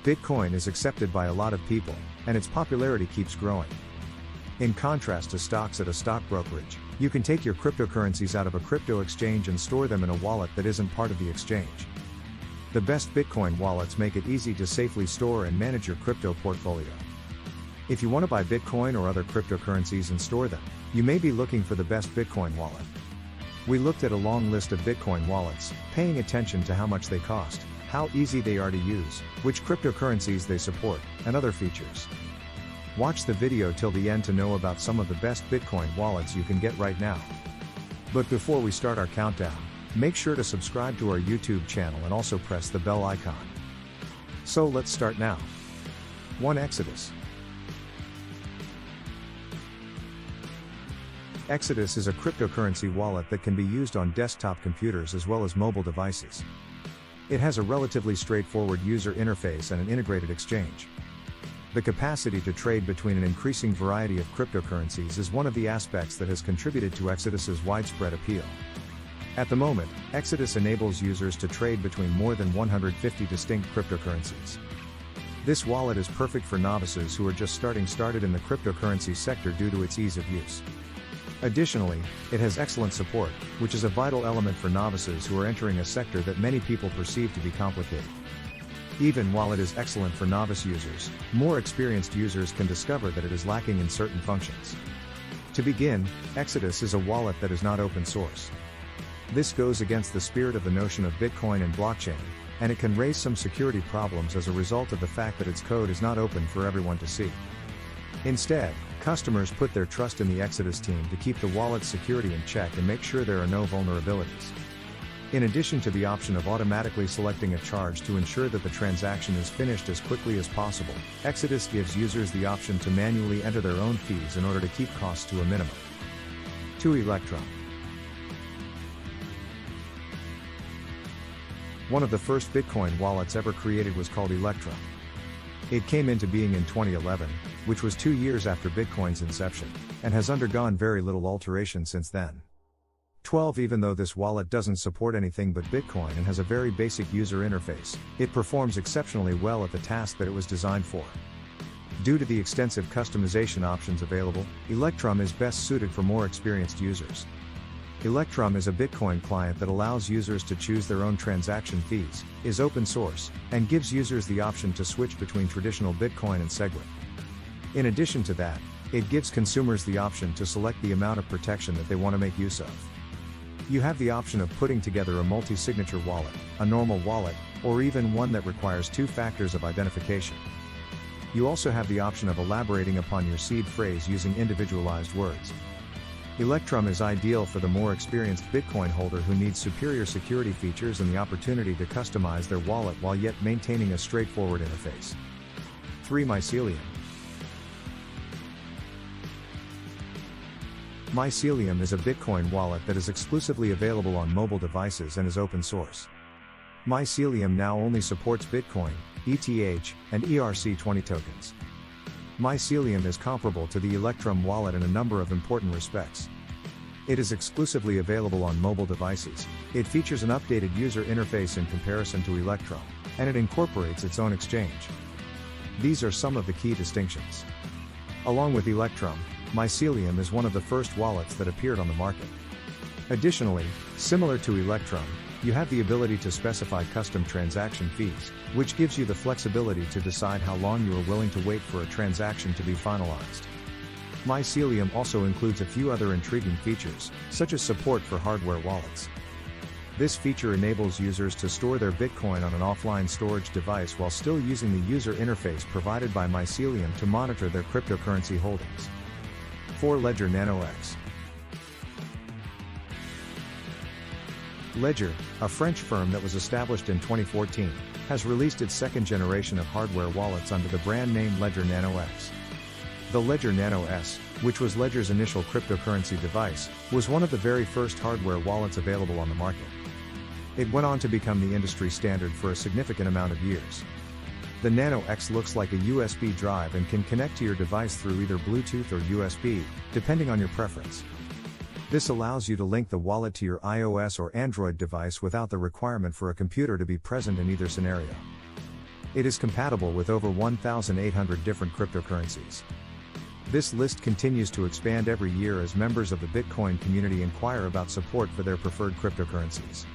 Bitcoin is accepted by a lot of people, and its popularity keeps growing. In contrast to stocks at a stock brokerage, you can take your cryptocurrencies out of a crypto exchange and store them in a wallet that isn't part of the exchange. The best Bitcoin wallets make it easy to safely store and manage your crypto portfolio. If you want to buy Bitcoin or other cryptocurrencies and store them, you may be looking for the best Bitcoin wallet. We looked at a long list of Bitcoin wallets, paying attention to how much they cost, how easy they are to use, which cryptocurrencies they support, and other features. Watch the video till the end to know about some of the best Bitcoin wallets you can get right now. But before we start our countdown, make sure to subscribe to our YouTube channel and also press the bell icon. So let's start now. 1. Exodus. Exodus is a cryptocurrency wallet that can be used on desktop computers as well as mobile devices. It has a relatively straightforward user interface and an integrated exchange. The capacity to trade between an increasing variety of cryptocurrencies is one of the aspects that has contributed to Exodus's widespread appeal. At the moment, Exodus enables users to trade between more than 150 distinct cryptocurrencies. This wallet is perfect for novices who are just started in the cryptocurrency sector due to its ease of use. Additionally, it has excellent support, which is a vital element for novices who are entering a sector that many people perceive to be complicated. Even while it is excellent for novice users, more experienced users can discover that it is lacking in certain functions. To begin, Exodus is a wallet that is not open source. This goes against the spirit of the notion of Bitcoin and blockchain, and it can raise some security problems as a result of the fact that its code is not open for everyone to see. Instead, customers put their trust in the Exodus team to keep the wallet's security in check and make sure there are no vulnerabilities. In addition to the option of automatically selecting a charge to ensure that the transaction is finished as quickly as possible, Exodus gives users the option to manually enter their own fees in order to keep costs to a minimum. 2. Electrum. One of the first Bitcoin wallets ever created was called Electrum. It came into being in 2011, which was 2 years after Bitcoin's inception, and has undergone very little alteration since then. 12. Even though this wallet doesn't support anything but Bitcoin and has a very basic user interface, it performs exceptionally well at the task that it was designed for. Due to the extensive customization options available, Electrum is best suited for more experienced users. Electrum is a Bitcoin client that allows users to choose their own transaction fees, is open source, and gives users the option to switch between traditional Bitcoin and Segwit. In addition to that, it gives consumers the option to select the amount of protection that they want to make use of. You have the option of putting together a multi-signature wallet, a normal wallet, or even one that requires 2 factors of identification. You also have the option of elaborating upon your seed phrase using individualized words. Electrum is ideal for the more experienced Bitcoin holder who needs superior security features and the opportunity to customize their wallet while yet maintaining a straightforward interface. 3. Mycelium. Mycelium is a Bitcoin wallet that is exclusively available on mobile devices and is open source. Mycelium now only supports Bitcoin, ETH, and ERC20 tokens. Mycelium is comparable to the Electrum wallet in a number of important respects. It is exclusively available on mobile devices, it features an updated user interface in comparison to Electrum, and it incorporates its own exchange. These are some of the key distinctions. Along with Electrum, Mycelium is one of the first wallets that appeared on the market. Additionally, similar to Electrum, you have the ability to specify custom transaction fees, which gives you the flexibility to decide how long you are willing to wait for a transaction to be finalized. Mycelium also includes a few other intriguing features, such as support for hardware wallets. This feature enables users to store their Bitcoin on an offline storage device while still using the user interface provided by Mycelium to monitor their cryptocurrency holdings. 4. Ledger Nano X. Ledger, a French firm that was established in 2014, has released its second generation of hardware wallets under the brand name Ledger Nano X. The Ledger Nano S, which was Ledger's initial cryptocurrency device, was one of the very first hardware wallets available on the market. It went on to become the industry standard for a significant amount of years. The Nano X looks like a USB drive and can connect to your device through either Bluetooth or USB, depending on your preference. This allows you to link the wallet to your iOS or Android device without the requirement for a computer to be present in either scenario. It is compatible with over 1,800 different cryptocurrencies. This list continues to expand every year as members of the Bitcoin community inquire about support for their preferred cryptocurrencies.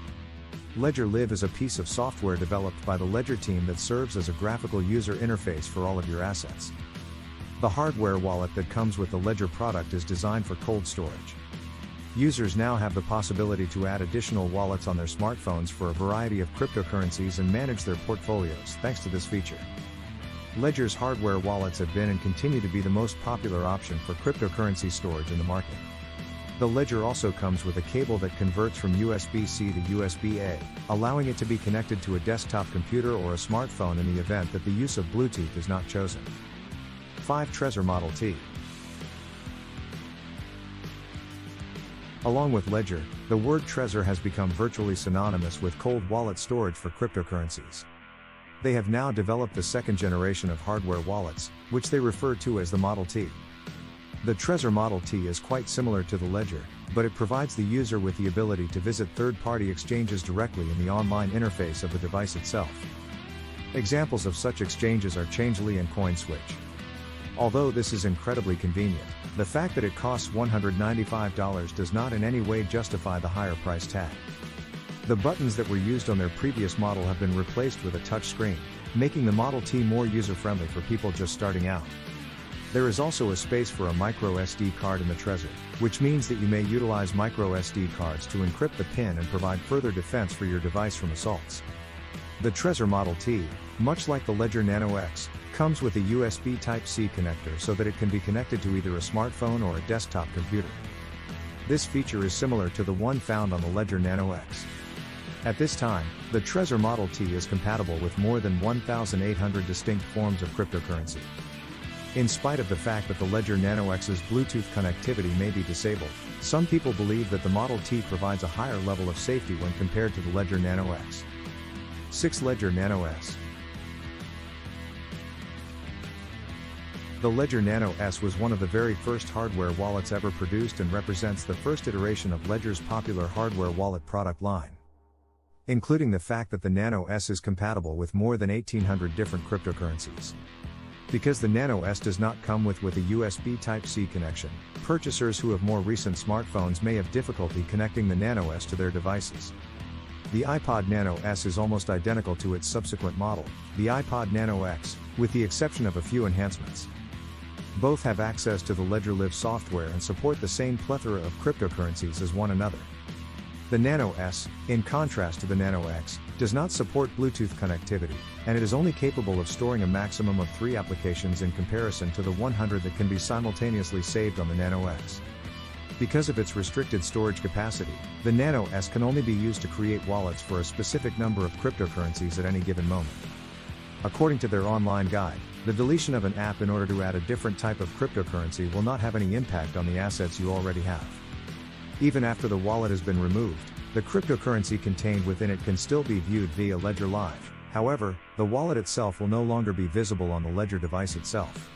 Ledger Live is a piece of software developed by the Ledger team that serves as a graphical user interface for all of your assets. The hardware wallet that comes with the Ledger product is designed for cold storage. Users now have the possibility to add additional wallets on their smartphones for a variety of cryptocurrencies and manage their portfolios thanks to this feature. Ledger's hardware wallets have been and continue to be the most popular option for cryptocurrency storage in the market. The Ledger also comes with a cable that converts from USB-C to USB-A, allowing it to be connected to a desktop computer or a smartphone in the event that the use of Bluetooth is not chosen. 5. Trezor Model T. Along with Ledger, the word Trezor has become virtually synonymous with cold wallet storage for cryptocurrencies. They have now developed the second generation of hardware wallets, which they refer to as the Model T. The Trezor Model T is quite similar to the Ledger, but it provides the user with the ability to visit third-party exchanges directly in the online interface of the device itself. Examples of such exchanges are Changelly and CoinSwitch. Although this is incredibly convenient, the fact that it costs $195 does not in any way justify the higher price tag. The buttons that were used on their previous model have been replaced with a touch screen, making the Model T more user-friendly for people just starting out. There is also a space for a micro SD card in the Trezor, which means that you may utilize micro SD cards to encrypt the PIN and provide further defense for your device from assaults. The Trezor Model T, much like the Ledger Nano X, comes with a USB Type-C connector so that it can be connected to either a smartphone or a desktop computer. This feature is similar to the one found on the Ledger Nano X. At this time, the Trezor Model T is compatible with more than 1,800 distinct forms of cryptocurrency. In spite of the fact that the Ledger Nano X's Bluetooth connectivity may be disabled, some people believe that the Model T provides a higher level of safety when compared to the Ledger Nano X. 6. Ledger Nano S. The Ledger Nano S was one of the very first hardware wallets ever produced and represents the first iteration of Ledger's popular hardware wallet product line. Including the fact that the Nano S is compatible with more than 1,800 different cryptocurrencies. Because the Nano S does not come with a USB Type-C connection, purchasers who have more recent smartphones may have difficulty connecting the Nano S to their devices. The iPod Nano S is almost identical to its subsequent model, the iPod Nano X, with the exception of a few enhancements. Both have access to the Ledger Live software and support the same plethora of cryptocurrencies as one another. The Nano S, in contrast to the Nano X, does not support Bluetooth connectivity, and it is only capable of storing a maximum of 3 applications in comparison to the 100 that can be simultaneously saved on the Nano X. Because of its restricted storage capacity, the Nano S can only be used to create wallets for a specific number of cryptocurrencies at any given moment. According to their online guide, the deletion of an app in order to add a different type of cryptocurrency will not have any impact on the assets you already have. Even after the wallet has been removed, the cryptocurrency contained within it can still be viewed via Ledger Live. However, the wallet itself will no longer be visible on the Ledger device itself.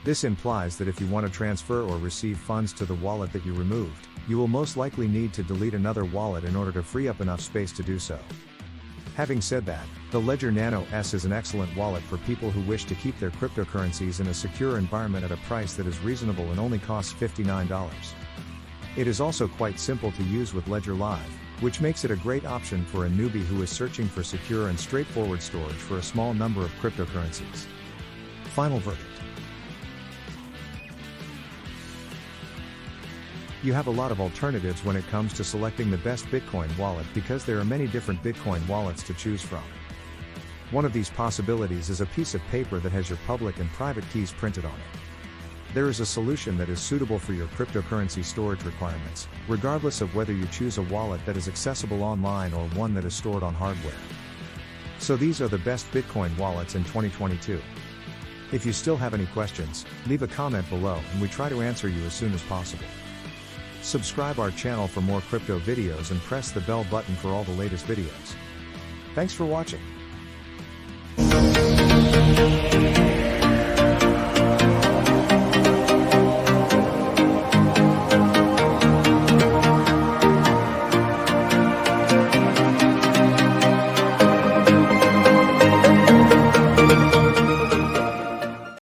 This implies that if you want to transfer or receive funds to the wallet that you removed, you will most likely need to delete another wallet in order to free up enough space to do so. Having said that, the Ledger Nano S is an excellent wallet for people who wish to keep their cryptocurrencies in a secure environment at a price that is reasonable and only costs $59. It is also quite simple to use with Ledger Live, which makes it a great option for a newbie who is searching for secure and straightforward storage for a small number of cryptocurrencies. Final verdict. You have a lot of alternatives when it comes to selecting the best Bitcoin wallet because there are many different Bitcoin wallets to choose from. One of these possibilities is a piece of paper that has your public and private keys printed on it. There is a solution that is suitable for your cryptocurrency storage requirements, regardless of whether you choose a wallet that is accessible online or one that is stored on hardware. So these are the best Bitcoin wallets in 2022. If you still have any questions, leave a comment below and we try to answer you as soon as possible. Subscribe our channel for more crypto videos and press the bell button for all the latest videos. Thanks for watching.